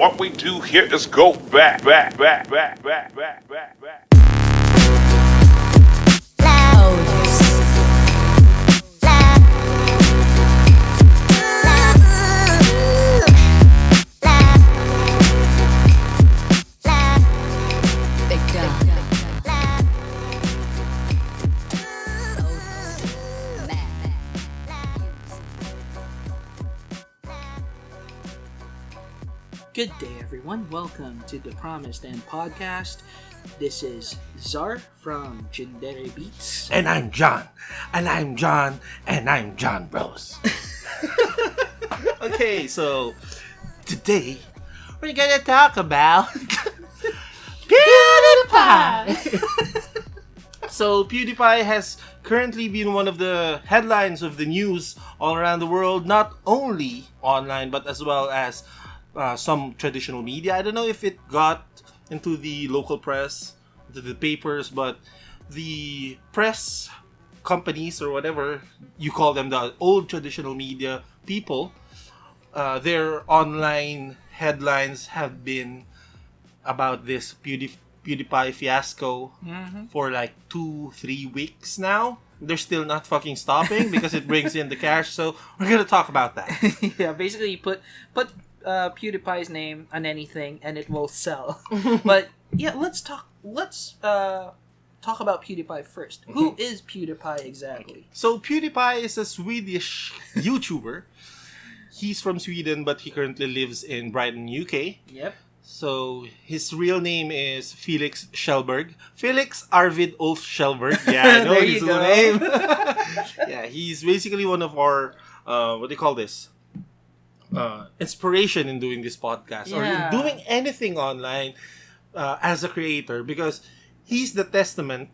What we do here is go back. Good day, everyone. Welcome to the Promised End podcast. This is Zar from Pewdiepie. And I'm John. And I'm John. And I'm John Bros. Okay, so today we're gonna talk about PewDiePie. So PewDiePie has currently been one of the headlines of the news all around the world, not only online but as well as some traditional media. I don't know if it got into the local press, into the papers, but the press companies or whatever you call them, the old traditional media people, their online headlines have been about this PewDiePie fiasco for like 2-3 weeks now. They're still not fucking stopping because it brings in the cash. So we're gonna talk about that. Yeah, basically put PewDiePie's name on anything and it will sell. But yeah, let's talk about PewDiePie first. Who is PewDiePie exactly? So PewDiePie is a Swedish YouTuber. He's from Sweden, but he currently lives in Brighton, UK. Yep. So his real name is Felix Kjellberg. Felix Arvid Ulf Kjellberg. Yeah, I know There his you full go. name. Yeah, he's basically one of our what do you call this? Inspiration in doing this podcast or in doing anything online as a creator, because he's the testament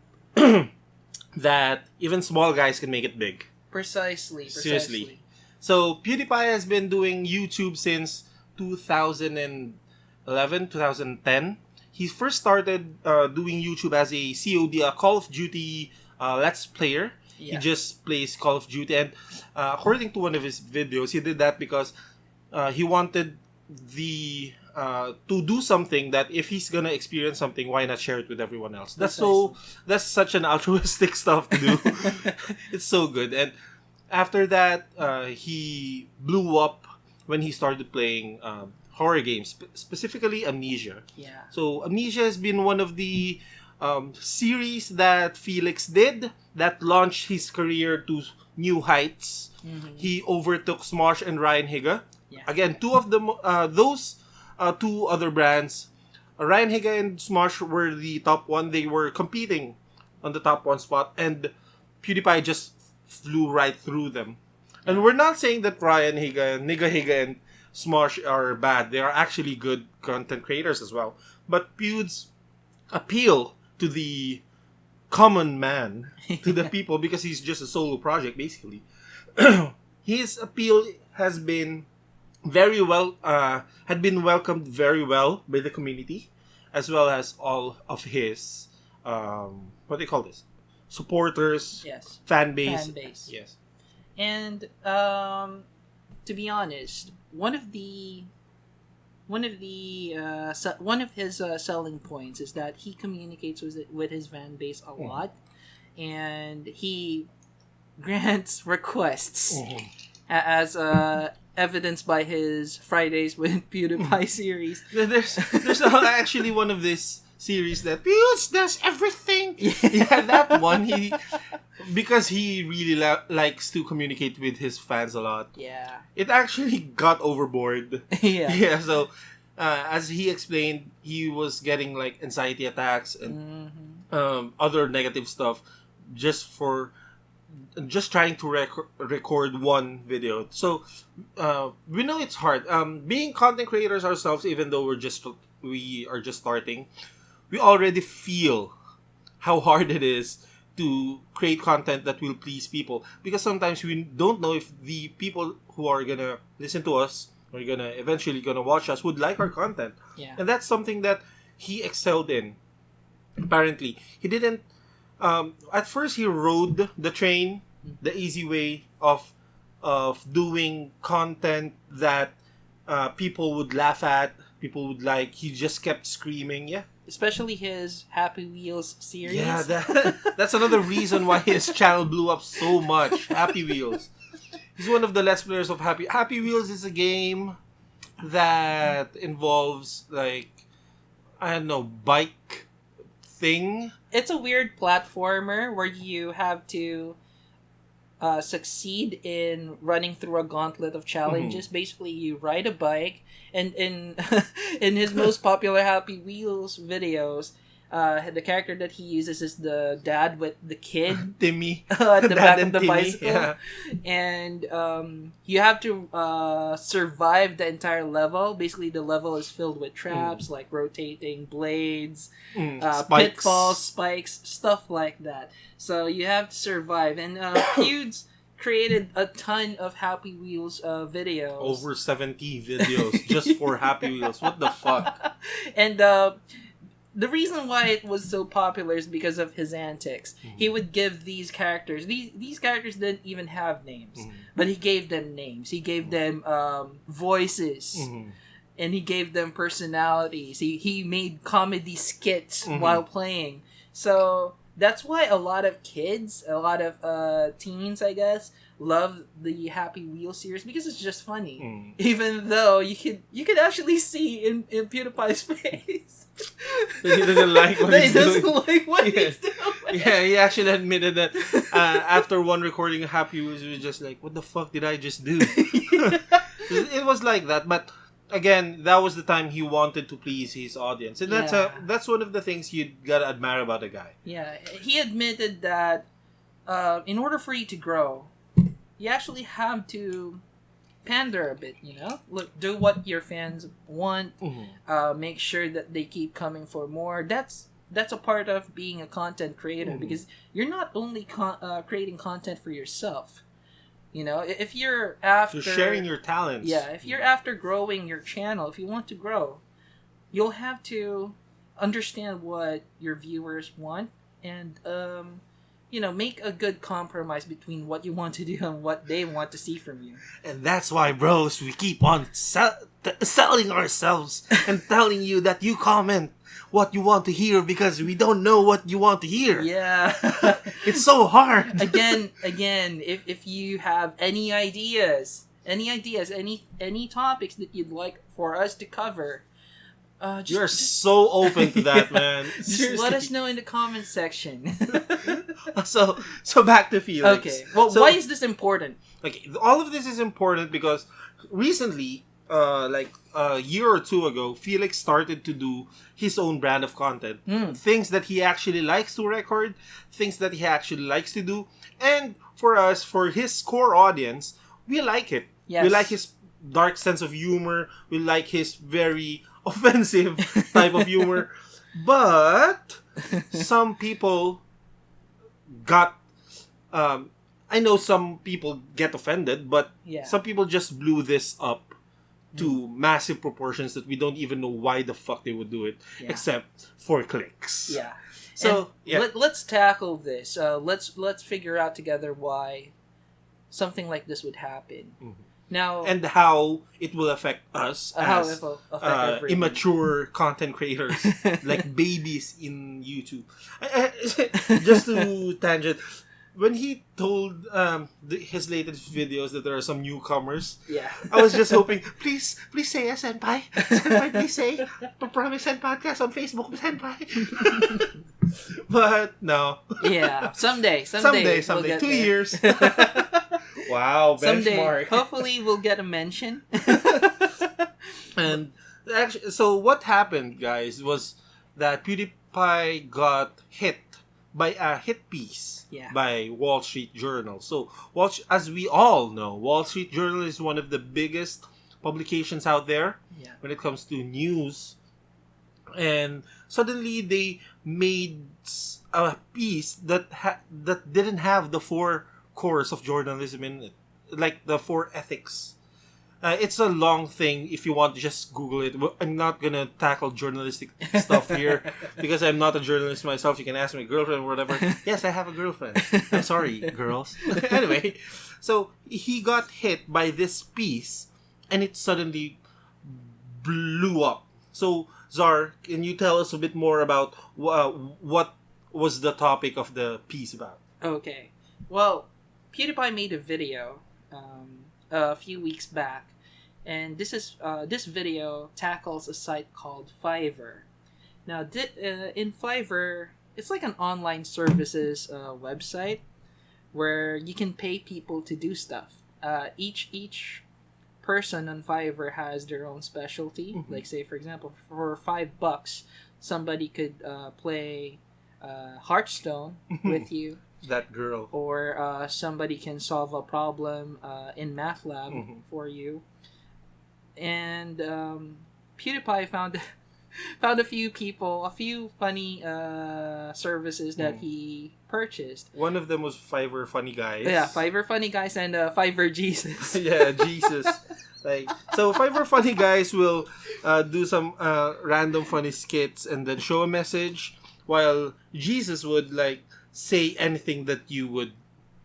that even small guys can make it big. Precisely. Seriously. So PewDiePie has been doing YouTube since 2010. He first started doing YouTube as a COD, a Call of Duty Let's Player. Yeah. He just plays Call of Duty, and according to one of his videos, he did that because he wanted to do something that if he's gonna experience something, why not share it with everyone else? That's such an altruistic stuff to do. It's so good. And after that, he blew up when he started playing horror games, specifically Amnesia. Yeah. So Amnesia has been one of the series that Felix did that launched his career to new heights. He overtook Smosh and Ryan Higa. Yeah. Again, two of those two other brands, Ryan Higa and Smosh were the top one. They were competing on the top one spot, and PewDiePie just flew right through them. And we're not saying that Ryan Higa, Nigga Higa, and Smosh are bad. They are actually good content creators as well. But Pew's appeal to the common man, to the people, because he's just a solo project basically, his appeal has been very well, had been welcomed very well by the community, as well as all of his what do you call this? Supporters, Yes. fan base. Fan base. Yes. And to be honest, one of his selling points is that he communicates with his fan base a lot, and he grants requests, as evidenced by his Fridays with PewDiePie series. There's actually one of this series that Pews does everything. Yeah, that one because he really likes to communicate with his fans a lot. Yeah. It actually got overboard. Yeah. Yeah. So as he explained, he was getting like anxiety attacks and other negative stuff just trying to record one video. So we know it's hard. Being content creators ourselves, even though we are just starting, we already feel how hard it is to create content that will please people, because sometimes we don't know if the people who are gonna listen to us or eventually gonna watch us would like our content. Yeah. And that's something that he excelled in. Apparently, he didn't. At first, he rode the train, the easy way of doing content that people would laugh at, People would like. He just kept screaming. Yeah, Especially his Happy Wheels series. yeah. That's another reason why his channel blew up so much. Happy Wheels. He's one of the Let's Players of Happy Wheels is a game that involves like I don't know bike thing. It's a weird platformer where you have to succeed in running through a gauntlet of challenges. Basically, you ride a bike, and in in his most popular Happy Wheels videos, the character that he uses is the dad with the kid Timmy at the Dad back and of the Timmy, bicycle, yeah. and you have to survive the entire level. Basically, the level is filled with traps like rotating blades, Spikes. pitfalls, spikes, stuff like that. So you have to survive. And Pewds created a ton of Happy Wheels videos. Over 70 videos just for Happy Wheels. What the fuck? And the reason why it was so popular is because of his antics. He would give these characters, these characters didn't even have names, but he gave them names. He gave them voices, and he gave them personalities. He made comedy skits while playing. So that's why a lot of kids, a lot of teens, I guess, love the Happy Wheel series because it's just funny. Even though you could actually see in PewDiePie's face He doesn't like what that he's he doesn't doing. like what Yeah. he's doing. Yeah, he actually admitted that after one recording of Happy Wheels, he was just like, what the fuck did I just do? It was like that, but again, that was the time he wanted to please his audience. And that's one of the things you gotta admire about a guy. Yeah, he admitted that in order for you to grow, you actually have to pander a bit, Look, do what your fans want. Make sure that they keep coming for more. That's a part of being a content creator because you're not only creating content for yourself. If you're after You're sharing your talents. Yeah, if you're after growing your channel, if you want to grow, you'll have to understand what your viewers want and make a good compromise between what you want to do and what they want to see from you. And that's why, bros, we keep on selling ourselves and telling you that you comment what you want to hear because we don't know what you want to hear. Yeah. It's so hard. Again, if you have any ideas, any topics that you'd like for us to cover, You're so open to that, man. just let us know in the comment section. So back to Felix. Okay. Well, why is this important? Okay, all of this is important because recently, like a year or two ago, Felix started to do his own brand of content. Things that he actually likes to record, things that he actually likes to do. And for us, for his core audience, we like it. Yes. We like his dark sense of humor. We like his very offensive type of humor. But some people got... I know some people get offended, but some people just blew this up to massive proportions that we don't even know why the fuck they would do it, except for clicks. Yeah. So let's tackle this. Let's figure out together why something like this would happen. Now, and how it will affect us how as it will affect everyone. immature content creators, like babies in YouTube. Just to tangent, when he told his latest videos that there are some newcomers, I was just hoping, please say senpai, please say, promise send podcast on Facebook, senpai. But no. Yeah, someday, we'll get 2 there. years. Wow, benchmark. Someday, hopefully, we'll get a mention. And actually, so what happened, guys, was that PewDiePie got hit by a hit piece by Wall Street Journal. So, as we all know, Wall Street Journal is one of the biggest publications out there when it comes to news. And suddenly they made a piece that didn't have the 4 cores of journalism in it, like the 4 ethics. It's a long thing. If you want to just Google it. I'm not gonna tackle journalistic stuff here because I'm not a journalist myself. You can ask my girlfriend or whatever. Yes, I have a girlfriend. I'm sorry, girls. Anyway, so he got hit by this piece and it suddenly blew up So, Czar, can you tell us a bit more about what was the topic of the piece about? Okay. Well, PewDiePie made a video a few weeks back, and this video tackles a site called Fiverr. Now, in Fiverr, it's like an online services website where you can pay people to do stuff. Each person on Fiverr has their own specialty. Mm-hmm. Like, say, for example, for $5, somebody could play Hearthstone with you. That girl. Or somebody can solve a problem in MATLAB Mm-hmm. for you. And PewDiePie found found a few funny services that he purchased. One of them was Fiverr Funny Guys. Yeah, Fiverr Funny Guys and Fiverr Jesus. Yeah, Jesus. Like, so Fiverr Funny Guys will do some random funny skits and then show a message, while Jesus would like say anything that you would.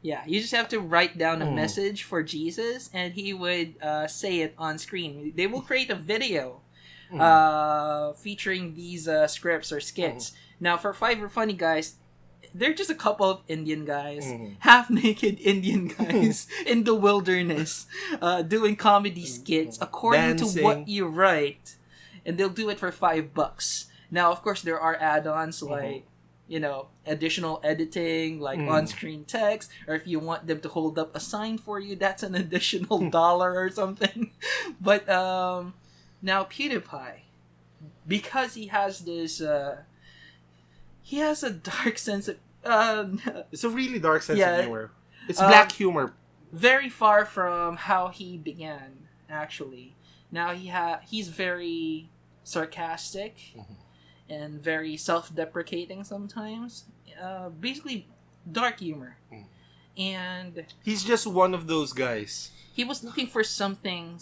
Yeah, you just have to write down a message for Jesus, and he would say it on screen. They will create a video featuring these scripts or skits. Now, for Fiverr Funny Guys, they're just a couple of Indian guys, half-naked Indian guys in the wilderness, doing comedy skits according to what you write, and they'll do it for $5. Now, of course, there are add-ons like, additional editing, like on-screen text, or if you want them to hold up a sign for you, that's an additional $1 or something. But now PewDiePie, because he has this, he has a dark sense of, it's a really dark sense of humor. It's black humor. Very far from how he began, actually. Now he's very sarcastic. And very self-deprecating sometimes. Basically, dark humor. And he's just one of those guys. He was looking for something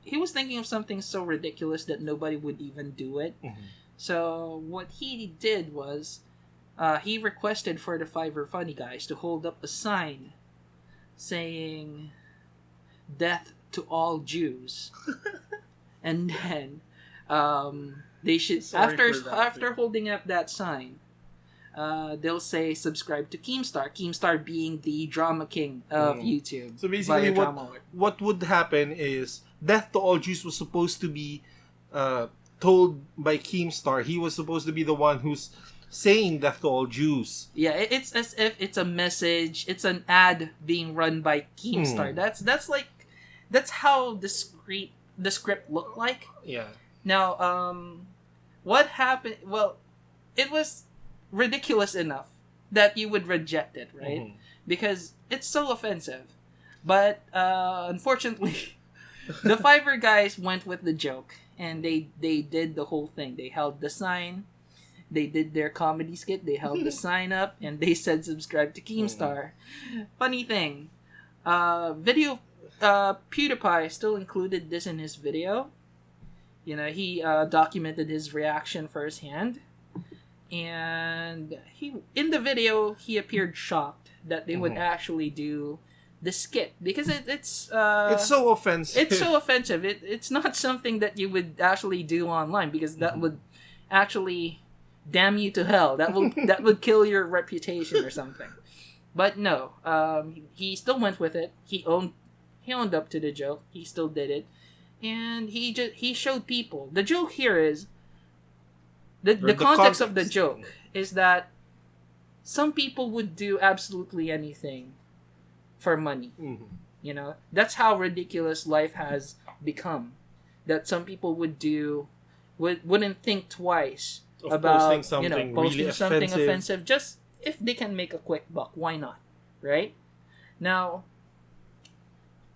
he was thinking of something so ridiculous that nobody would even do it. So what he did was, he requested for the Fiverr Funny Guys to hold up a sign saying, "Death to all Jews." And then, they should after holding up that sign, they'll say subscribe to Keemstar. Keemstar being the drama king of YouTube. So basically, what would happen is death to all Jews was supposed to be told by Keemstar. He was supposed to be the one who's saying death to all Jews. Yeah, it's as if it's a message. It's an ad being run by Keemstar. That's how the script looked like. Yeah. Now, what happened? Well, it was ridiculous enough that you would reject it, right? Because it's so offensive. But unfortunately, the Fiverr guys went with the joke, and they did the whole thing. They held the sign, they did their comedy skit, they held the sign up, and they said subscribe to Keemstar. Funny thing, PewDiePie still included this in his video. He documented his reaction firsthand, and in the video he appeared shocked that they would actually do the skit because it's so offensive. It's so offensive. It's not something that you would actually do online because that would actually damn you to hell. That would kill your reputation or something. But no, he still went with it. He owned up to the joke. He still did it. And he showed people. The joke here is the context of the joke is that some people would do absolutely anything for money. That's how ridiculous life has become. That some people wouldn't think twice about posting something really offensive just if they can make a quick buck. Why not, right? Now,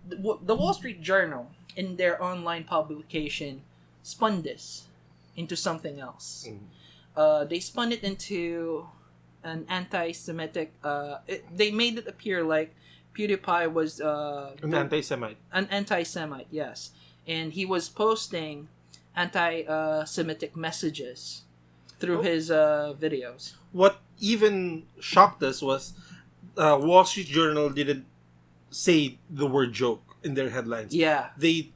the Wall Street Journal, in their online publication, spun this into something else. They spun it into an anti-Semitic. They made it appear like PewDiePie was an anti-Semite. An anti-Semite, yes, and he was posting anti-Semitic messages through his videos. What even shocked us was Wall Street Journal didn't say the word joke in their headlines. Yeah. They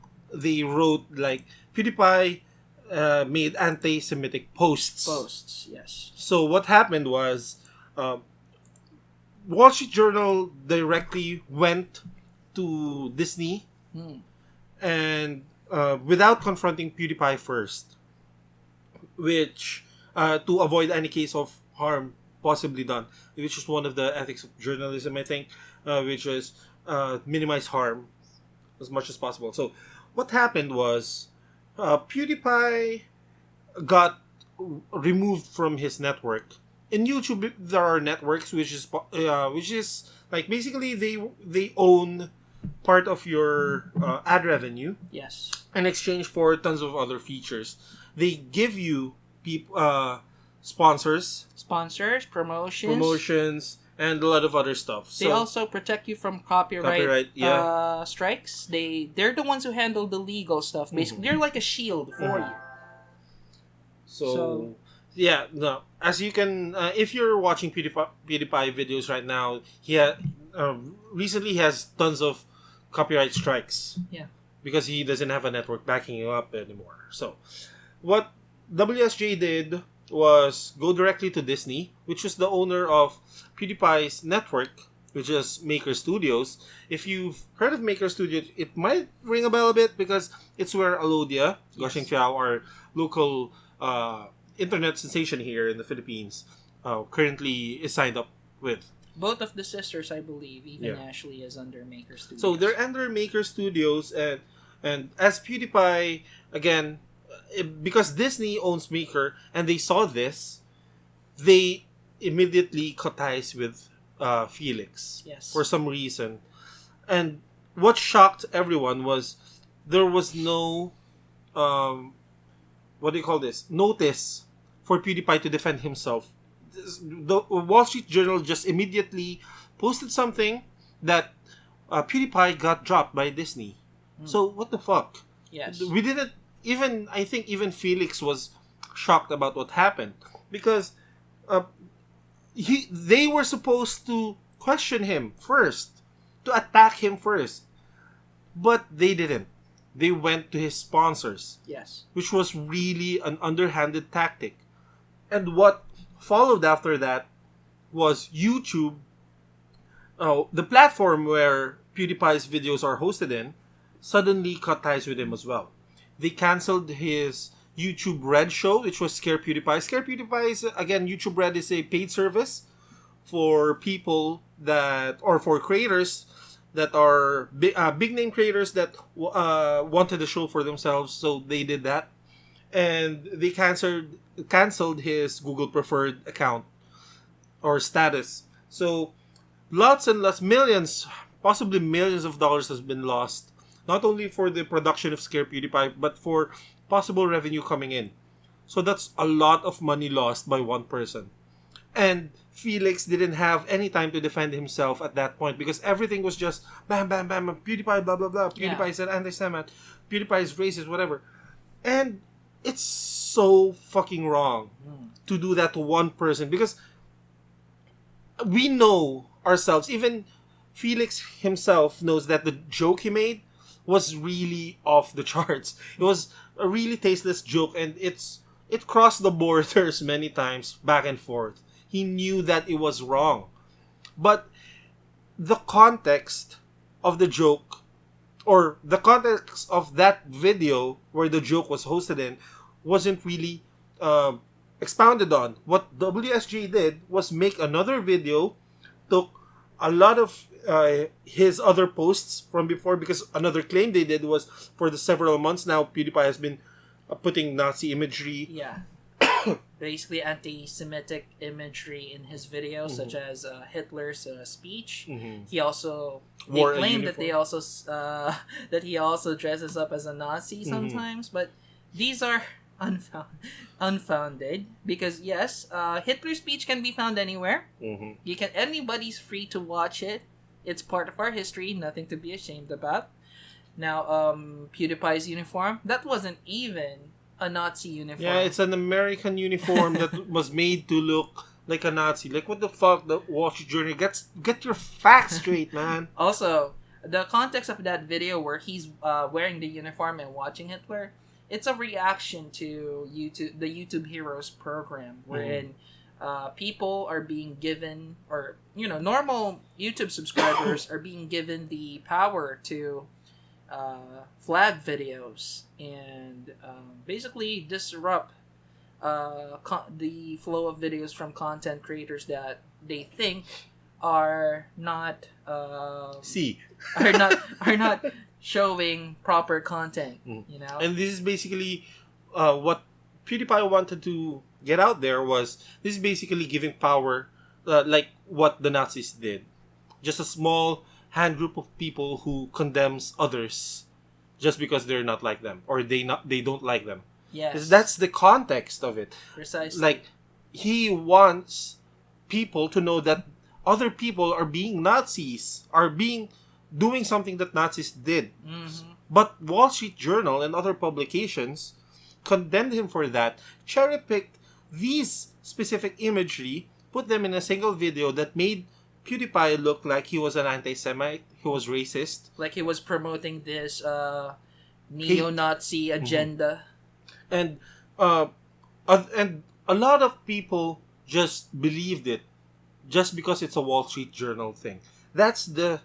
wrote like PewDiePie made anti-Semitic posts. Posts, yes. So what happened was, Wall Street Journal directly went to Disney and without confronting PewDiePie first, which to avoid any case of harm possibly done, which is one of the ethics of journalism, I think, which is minimize harm as much as possible. So what happened was PewDiePie got removed from his network. In YouTube, there are networks which is like basically they own part of your ad revenue. Yes. In exchange for tons of other features. They give you sponsors, promotions, and a lot of other stuff. They also protect you from copyright strikes. They're the ones who handle the legal stuff. Basically, they're like a shield for you. So yeah, no. As you can, if you're watching PewDiePie videos right now, recently he has tons of copyright strikes. Yeah. Because he doesn't have a network backing him up anymore. So, what WSJ did was go directly to Disney, which was the owner of PewDiePie's network, which is Maker Studios. If you've heard of Maker Studios, it might ring a bell a bit because it's where Alodia, Gosheng Fiao, our local internet sensation here in the Philippines, currently is signed up with. Both of the sisters, I believe, even Ashley is under Maker Studios. So they're under Maker Studios, and as PewDiePie, again, because Disney owns Maker, and they saw this, they immediately cut ties with Felix. Yes. For some reason. And what shocked everyone was there was no, what do you call this? Notice for PewDiePie to defend himself. The Wall Street Journal just immediately posted something that PewDiePie got dropped by Disney. So what the fuck? Yes. We didn't even. I think even Felix was shocked about what happened because they were supposed to question him first, to attack him first, but they didn't. They went to his sponsors. Yes. Which was really an underhanded tactic. And what followed after that was YouTube, the platform where PewDiePie's videos are hosted in, suddenly cut ties with him as well. They canceled his YouTube Red show, which was Scare PewDiePie. Scare PewDiePie is, again, YouTube Red is a paid service for people that, or for creators that are big name creators that wanted the show for themselves, so they did that. And they canceled his Google Preferred account or status. So lots and lots, millions, possibly millions of dollars has been lost. Not only for the production of Scare PewDiePie, but for possible revenue coming in. So that's a lot of money lost by one person. And Felix didn't have any time to defend himself at that point because everything was just bam, bam, bam, PewDiePie, blah, blah, blah. PewDiePie is an anti-Semite. PewDiePie is racist, whatever. And it's so fucking wrong to do that to one person because we know ourselves, even Felix himself knows that the joke he made was really off the charts. It was a really tasteless joke and it crossed the borders many times back and forth. He knew that it was wrong. But the context of the joke, or the context of that video where the joke was hosted in, wasn't really expounded on. What WSJ did was make another video, took a lot of his other posts from before, because another claim they did was for the several months now, PewDiePie has been putting Nazi imagery. Yeah. Basically anti-Semitic imagery in his videos, such as Hitler's speech. He also claimed that that he also dresses up as a Nazi sometimes, but these are unfounded because yes, Hitler's speech can be found anywhere. Anybody's free to watch it. It's part of our history, nothing to be ashamed about. Now, PewDiePie's uniform, that wasn't even a Nazi uniform. Yeah, it's an American uniform that was made to look like a Nazi. Like, what the fuck? The Wall Street Journal, get your facts straight, man. Also, the context of that video where he's wearing the uniform and watching Hitler, it's a reaction to the YouTube Heroes program, wherein people are being given, or normal YouTube subscribers are being given the power to flag videos and basically disrupt the flow of videos from content creators that they think are not are not showing proper content. And this is basically what PewDiePie wanted to get out there. Was this is basically giving power, like what the Nazis did. Just a small hand group of people who condemns others just because they're not like them, or they don't like them. Yes, That's the context of it. precisely. Like, he wants people to know that other people are being Nazis, are doing something that Nazis did. Mm-hmm. But Wall Street Journal and other publications condemned him for that, cherry-picked these specific imagery, put them in a single video that made PewDiePie look like he was an anti-Semite, he was racist. Like he was promoting this neo-Nazi agenda. And a lot of people just believed it just because it's a Wall Street Journal thing. That's the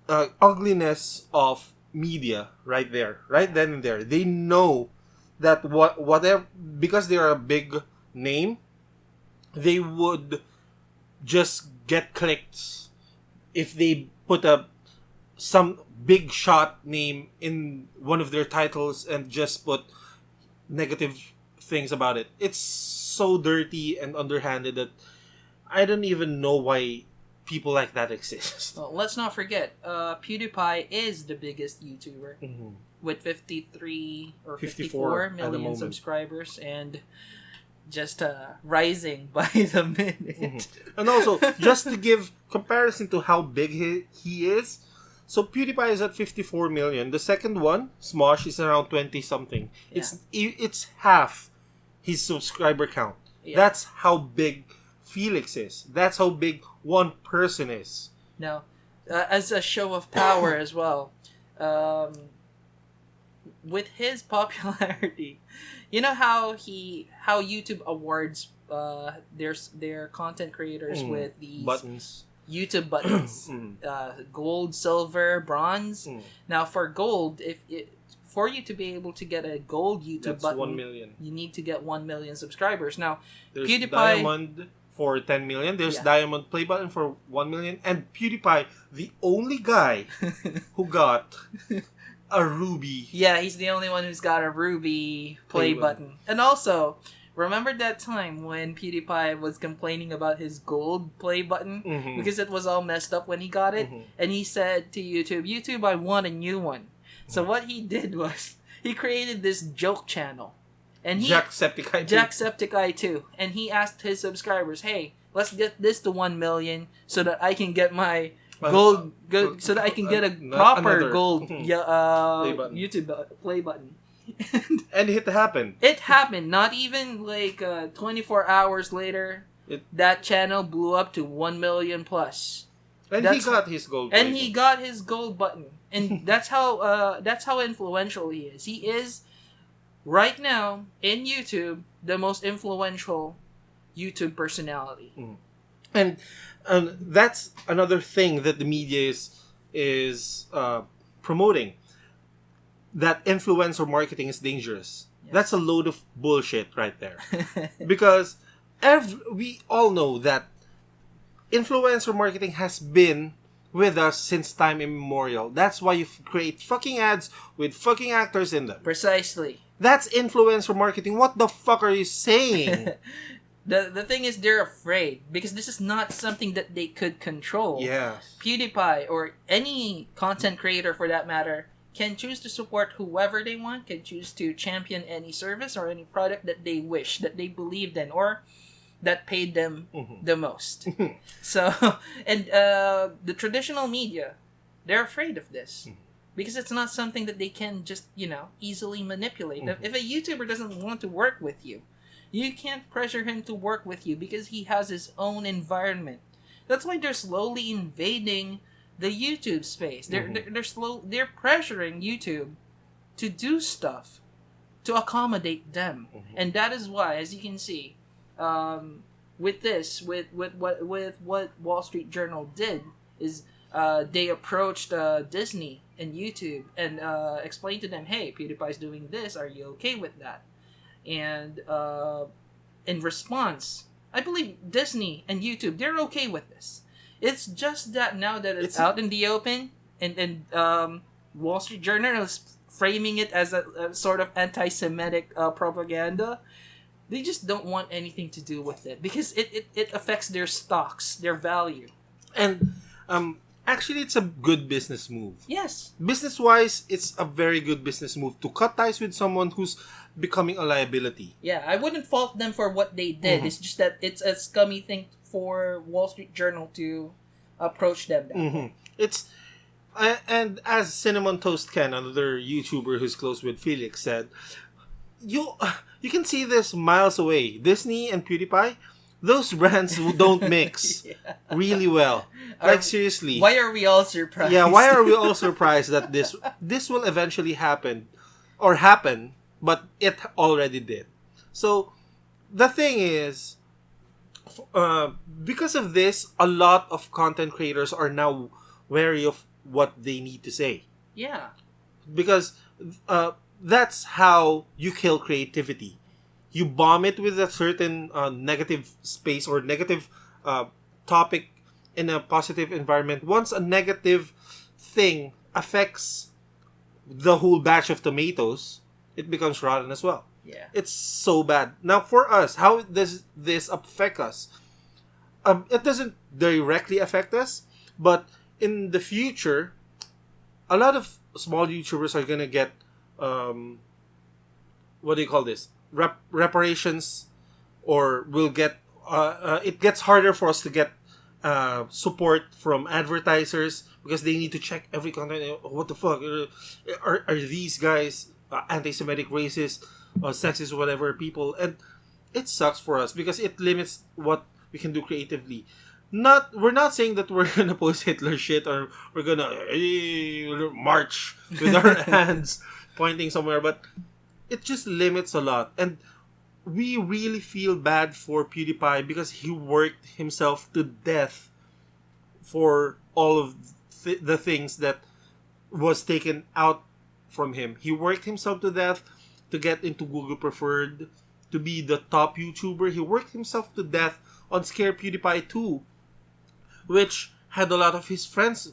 ugliness of media right there, right then and there. They know that whatever, because they're a big name, they would just get clicks if they put some big shot name in one of their titles and just put negative things about it. It's so dirty and underhanded that I don't even know why people like that exist. Well, let's not forget, PewDiePie is the biggest YouTuber with 53 or 54 million subscribers, and just rising by the minute. And also, just to give comparison to how big he is, so PewDiePie is at 54 million. The second one, Smosh, is around 20 something. Yeah. It's half his subscriber count. Yeah. That's how big Felix is. That's how big one person is. Now, as a show of power as well, with his popularity, you know how YouTube awards their content creators with these buttons. YouTube buttons, gold, silver, bronze. Now, for gold, for you to be able to get a gold YouTube button, 1 million. You need to get 1 million subscribers. Now, There's PewDiePie, Diamond for 10 million. There's Diamond Play Button for 1 million. And PewDiePie, the only guy who got a ruby. Yeah, he's the only one who's got a ruby play button. And also, remember that time when PewDiePie was complaining about his gold play button? Because it was all messed up when he got it? And he said to YouTube, I want a new one. So what he did was, he created this joke channel. And Jacksepticeye too. And he asked his subscribers, hey, let's get this to 1 million so that I can get my gold, so that I can get a proper gold YouTube play button. And it happened. It happened. Not even like 24 hours later, that channel blew up to 1 million plus. And he got his gold. And he got his gold button. And that's how influential he is. He is right now in YouTube the most influential YouTube personality. And that's another thing that the media is promoting. That influencer marketing is dangerous. Yes. That's a load of bullshit right there. Because we all know that influencer marketing has been with us since time immemorial. That's why you create fucking ads with fucking actors in them. Precisely. That's influencer marketing. What the fuck are you saying? The thing is, they're afraid because this is not something that they could control. Yes. PewDiePie or any content creator for that matter can choose to support whoever they want, can choose to champion any service or any product that they wish, that they believed in, or that paid them the most. So, and the traditional media, they're afraid of this. Because it's not something that they can just, easily manipulate. If a YouTuber doesn't want to work with you, you can't pressure him to work with you because he has his own environment. That's why they're slowly invading the YouTube space. They're pressuring YouTube to do stuff to accommodate them. And that is why, as you can see, with what Wall Street Journal did is they approached Disney and YouTube and explained to them, hey, PewDiePie's doing this, are you okay with that? And in response, I believe Disney and YouTube, they're okay with this. It's just that now that it's out in the open, and Wall Street Journal is framing it as a sort of anti-Semitic propaganda, they just don't want anything to do with it because it affects their stocks, their value. And actually, it's a good business move. Yes. Business-wise, it's a very good business move to cut ties with someone who's becoming a liability. Yeah, I wouldn't fault them for what they did. It's just that it's a scummy thing for Wall Street Journal to approach them that way. It's and as Cinnamon Toast Ken, another YouTuber who's close with Felix, said, you can see this miles away. Disney and PewDiePie, those brands don't mix really well. Like, seriously. Why are we all surprised? Yeah, why are we all surprised that this will eventually happen, but it already did. So, the thing is, because of this, a lot of content creators are now wary of what they need to say. Yeah. Because that's how you kill creativity. You bomb it with a certain negative space or negative topic in a positive environment. Once a negative thing affects the whole batch of tomatoes, it becomes rotten as well. Yeah. It's so bad. Now, for us, how does this affect us? It doesn't directly affect us, but in the future, a lot of small YouTubers are gonna get what do you call this? Reparations, or will get. It gets harder for us to get support from advertisers because they need to check every content. What the fuck are these guys anti-Semitic, racist, sexist, whatever people? And it sucks for us because it limits what we can do creatively. We're not saying that we're gonna post Hitler shit or we're gonna march with our hands pointing somewhere, but it just limits a lot. And we really feel bad for PewDiePie because he worked himself to death for all of the things that was taken out from him. He worked himself to death to get into Google Preferred, to be the top YouTuber. He worked himself to death on Scare PewDiePie 2, which had a lot of his friends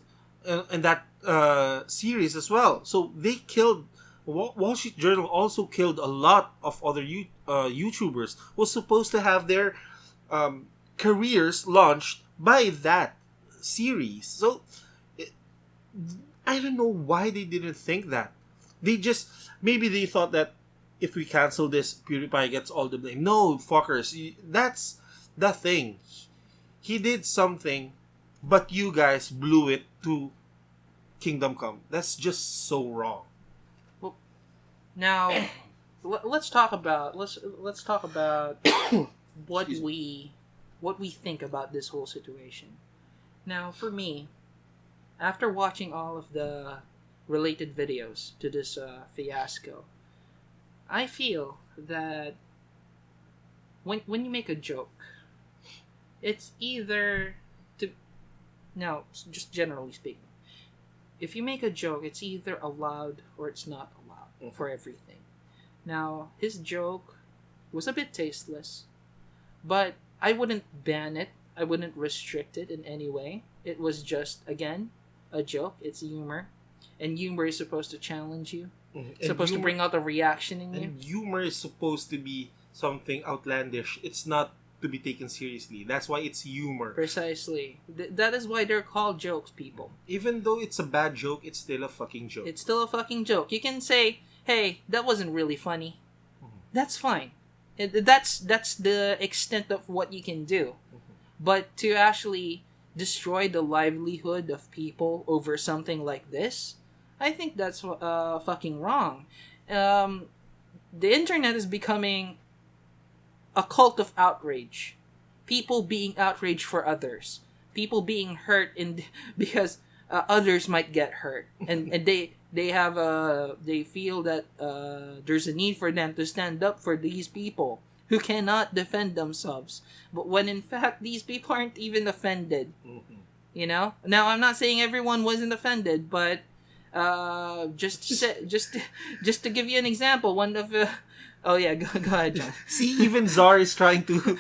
in that series as well. So they killed. Wall Street Journal also killed a lot of other YouTubers who was supposed to have their careers launched by that series. So I don't know why they didn't think that. Maybe they thought that if we cancel this, PewDiePie gets all the blame. No, fuckers. That's the thing. He did something, but you guys blew it to Kingdom Come. That's just so wrong. Now, let's talk about what we think about this whole situation. Now, for me, after watching all of the related videos to this fiasco, I feel that when you make a joke, it's either just generally speaking, if you make a joke, it's either allowed or it's not allowed for everything. Now, his joke was a bit tasteless, but I wouldn't ban it. I wouldn't restrict it in any way. It was just, again, a joke. It's humor. And humor is supposed to challenge you. It's supposed to bring out a reaction in you. And humor is supposed to be something outlandish. It's not to be taken seriously. That's why it's humor. Precisely. That is why they're called jokes, people. Even though it's a bad joke, it's still a fucking joke. It's still a fucking joke. You can say, hey, that wasn't really funny. That's fine. That's the extent of what you can do. But to actually destroy the livelihood of people over something like this, I think that's fucking wrong. The internet is becoming a cult of outrage. People being outraged for others. People being hurt because others might get hurt, and they feel that there's a need for them to stand up for these people who cannot defend themselves, but when in fact these people aren't even offended. You know. Now I'm not saying everyone wasn't offended, but just to give you an example, one of oh yeah, go ahead, John. See, even Czar is trying to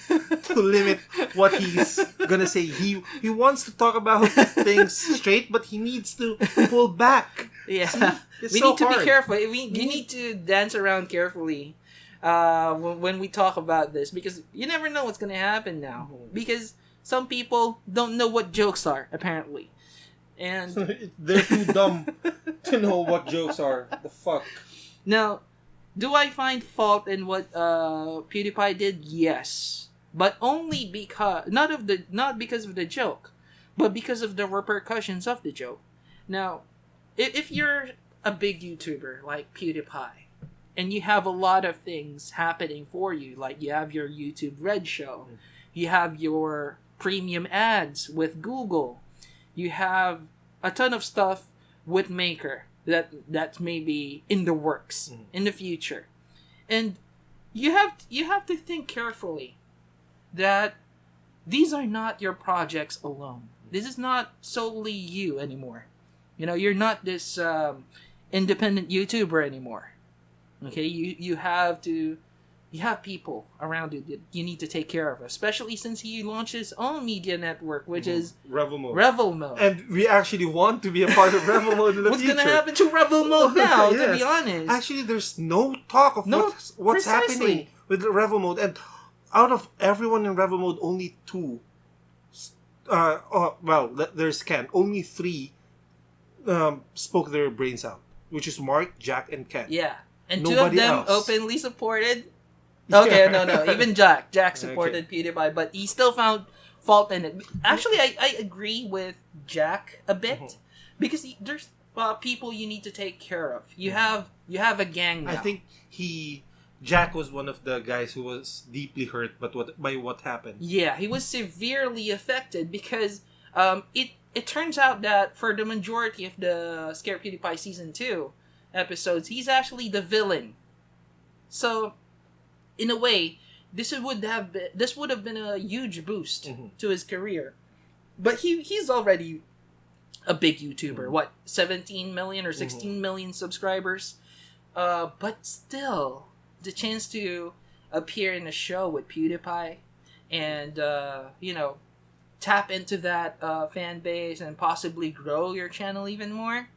limit what he's gonna say. He wants to talk about things straight, but he needs to pull back. Yeah, See, we so need to hard. be careful. You need to dance around carefully when we talk about this, because you never know what's gonna happen now. Because some people don't know what jokes are, apparently, and they're too dumb to know what jokes are. The fuck. Now, do I find fault in what PewDiePie did? Yes, but only because not because of the joke, but because of the repercussions of the joke. Now, if you're a big YouTuber like PewDiePie, and you have a lot of things happening for you, like you have your YouTube Red show, you have your premium ads with Google, you have a ton of stuff with Maker that's maybe in the works in the future, and you have to think carefully that these are not your projects alone. This is not solely you anymore. You know, you're not this independent YouTuber anymore. Okay, you have people around you that you need to take care of, especially since he launched his own media network, which is Revel Mode. Revel Mode. And we actually want to be a part of Revel Mode in the future. What's gonna happen to Revel Mode now, Yes. to be honest? Actually, there's no talk of what's precisely. happening with the Revel Mode. And out of everyone in Revel Mode, only two, there's Ken. Only three spoke their brains out, which is Mark, Jack, and Ken. Yeah. And Nobody two of them else. openly supported. Okay, Yeah. no. Even Jack supported PewDiePie, but he still found fault in it. Actually, I agree with Jack a bit, because there's people you need to take care of. You have a gang now. I think Jack was one of the guys who was deeply hurt by what happened. Yeah, he was severely affected because it turns out that for the majority of the Scare PewDiePie Season 2 episodes, he's actually the villain. So, in a way, this would have been a huge boost to his career. But he's already a big YouTuber. What, 17 million or 16 million subscribers? But still, the chance to appear in a show with PewDiePie and tap into that fan base and possibly grow your channel even more.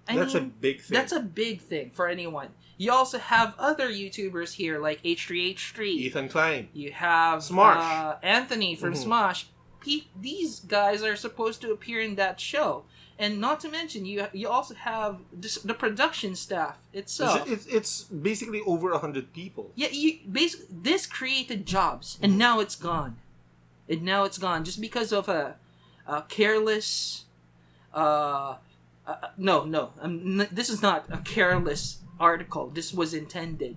That's a big thing. That's a big thing for anyone. You also have other YouTubers here like H3H3. Ethan Klein. You have Smosh. Anthony from Smosh. These guys are supposed to appear in that show. And not to mention, you also have the production staff itself. It's basically over 100 people. Yeah, this created jobs, and now it's gone. Just because of a careless. This is not a careless article. This was intended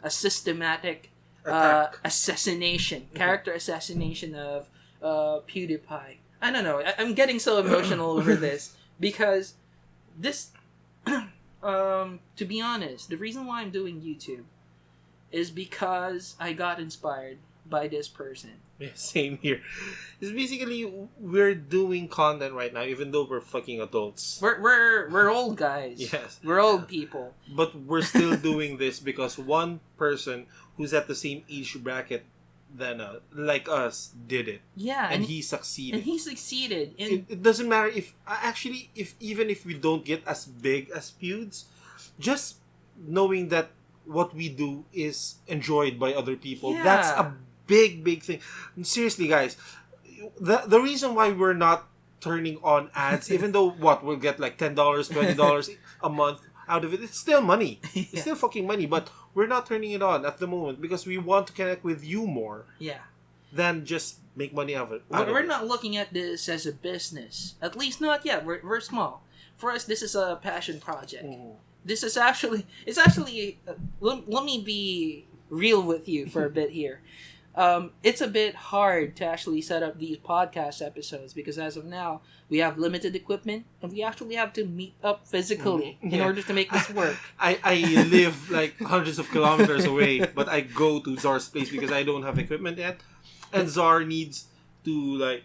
a systematic assassination, character assassination of PewDiePie. I don't know. I'm getting so emotional over this because this. To be honest, the reason why I'm doing YouTube is because I got inspired by this person. Yeah, same here. It's basically we're doing content right now, even though we're fucking adults. We're old guys. Yes, we're old people. But we're still doing this because one person who's at the same age bracket than like us did it. Yeah, and he succeeded. And it doesn't matter if even if we don't get as big as Pewds, just knowing that what we do is enjoyed by other people. Yeah. That's a big thing. Seriously, guys, the reason why we're not turning on ads, even though we'll get like $10, $20 a month out of it, it's still money. It's still fucking money, but we're not turning it on at the moment because we want to connect with you more. Yeah. Than just make money out of it. We're not looking at this as a business. At least not yet. We're small. For us, this is a passion project. This is actually let me be real with you for a bit here. it's a bit hard to actually set up these podcast episodes because as of now, we have limited equipment and we actually have to meet up physically in order to make this work. I live like hundreds of kilometers away, but I go to Czar's place because I don't have equipment yet. And Czar needs to like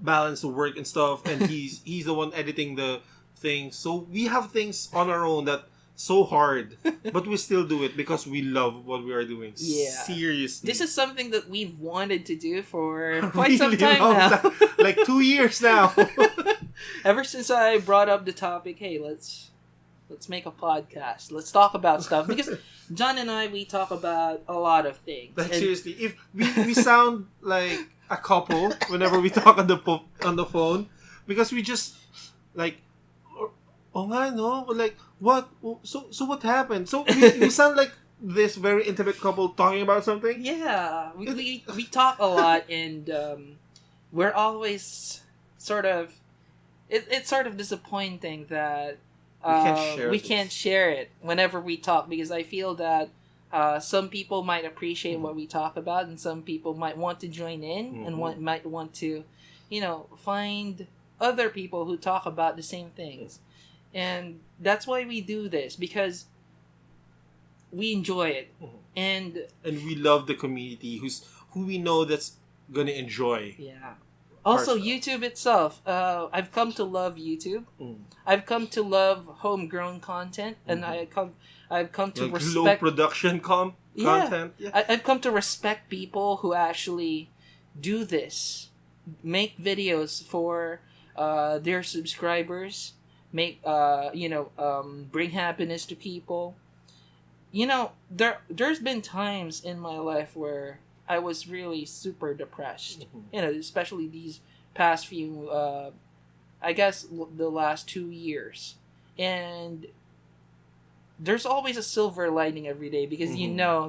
balance the work and stuff, and he's the one editing the things. So we have things on our own that so hard, but we still do it because we love what we are doing. Yeah. Seriously. This is something that we've wanted to do for quite some Really time long now. time. Like 2 years now. Ever since I brought up the topic, hey, let's make a podcast. Let's talk about stuff because John and I we talk about a lot of things. Like And- seriously, if we sound like a couple whenever we talk on the phone because we just like oh nga no like what so what happened, so we sound like this very intimate couple talking about something. Yeah, we talk a lot, and we're always sort of. It's sort of disappointing that we can't share it whenever we talk because I feel that some people might appreciate what we talk about, and some people might want to join in and might want to, find other people who talk about the same things. And that's why we do this, because we enjoy it. And we love the community who we know that's gonna enjoy. yeah. Also, Our stuff. YouTube itself. I've come to love YouTube. I've come to love homegrown content, and I've come to Like low respect. production content. Yeah. I've come to respect people who actually do this, make videos for their subscribers, bring happiness to people. There's been times in my life where I was really super depressed. Especially these past few, I guess the last 2 years, and there's always a silver lining every day because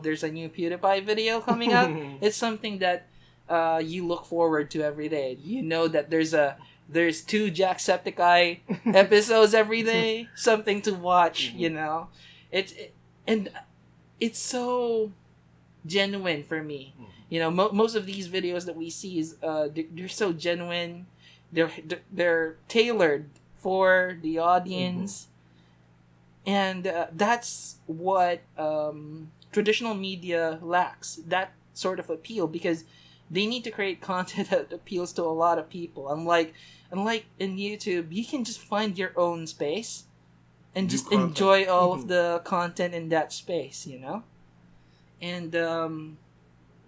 there's a new PewDiePie video coming out. It's something that you look forward to every day. You know that there's 2 Jacksepticeye episodes every day, something to watch. It's so genuine for me. Most of these videos that we see is they're so genuine. They're tailored for the audience, and that's what traditional media lacks. That sort of appeal, because they need to create content that appeals to a lot of people. Unlike in YouTube, you can just find your own space and just enjoy all of the content in that space. And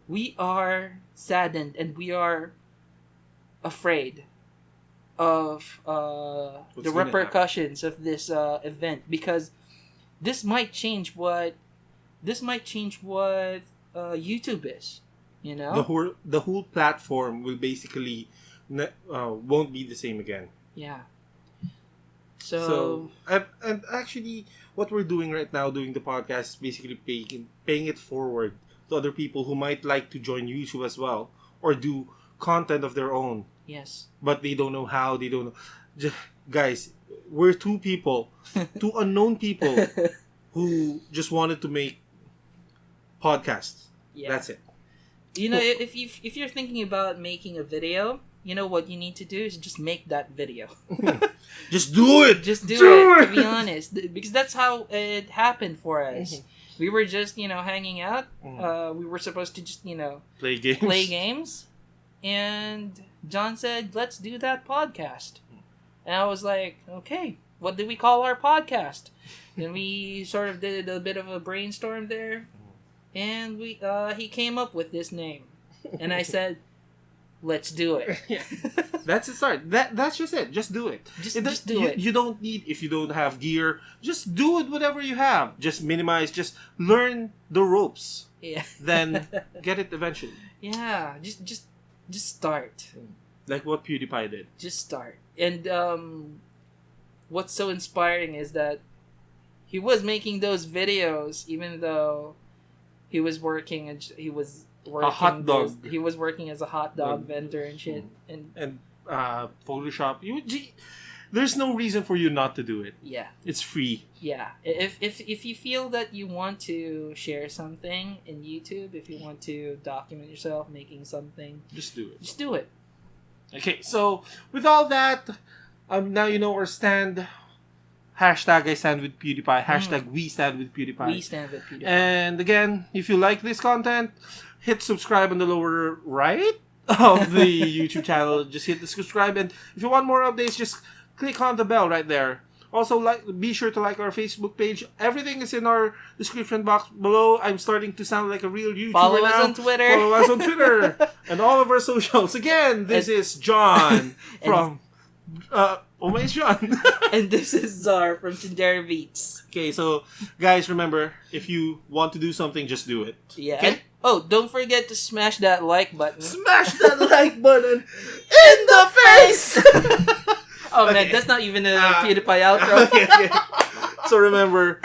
we are saddened and we are afraid of the repercussions of this event, because this might change what YouTube is. The whole platform will basically won't be the same again. Yeah. And actually, what we're doing right now, doing the podcast, is basically paying it forward to other people who might like to join YouTube as well, or do content of their own. Yes. But they don't know how. They don't know. Guys, we're 2 people, 2 unknown people who just wanted to make podcasts. Yeah. That's it. If you're thinking about making a video, what you need to do is just make that video. Just do it. Just do it. To be honest, because that's how it happened for us. We were just hanging out. We were supposed to just play games. And John said, "Let's do that podcast." And I was like, "Okay, what do we call our podcast?" Then we sort of did a bit of a brainstorm there, and he came up with this name, and I said, "Let's do it." That's the start. That's just it. Just do it. Just do it. You don't need, if you don't have gear, just do it whatever you have. Just minimize. Just learn the ropes. Yeah. Then get it eventually. Yeah. Just start. Like what PewDiePie did. Just start. And what's so inspiring is that he was making those videos even though he was working a hot dog. He was working as a hot dog vendor and shit. And Photoshop. there's no reason for you not to do it. Yeah. It's free. Yeah. If you feel that you want to share something in YouTube, if you want to document yourself making something, Just do it. just do it. Okay, so with all that, now you know our stand. Hashtag I stand with PewDiePie. Hashtag we stand with PewDiePie. We stand with PewDiePie. And again, if you like this content, hit subscribe on the lower right of the YouTube channel. Just hit the subscribe, and if you want more updates, just click on the bell right there. Also, be sure to like our Facebook page. Everything is in our description box below. I'm starting to sound like a real YouTuber Follow now. us on Twitter. Follow us on Twitter and all of our socials. Again, this is John from. It's John. And this is Czar from Chindera Beats. Okay, so guys, remember, if you want to do something, just do it. Yeah. Okay? Oh, don't forget to smash that like button. Smash that like button in the face! Oh Okay. man, that's not even a PewDiePie outro. Okay. So remember,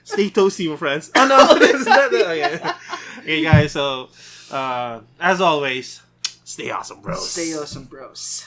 stay toasty, my friends. Oh no, this is not okay. Okay, guys, so as always, stay awesome, bros. Stay awesome, bros.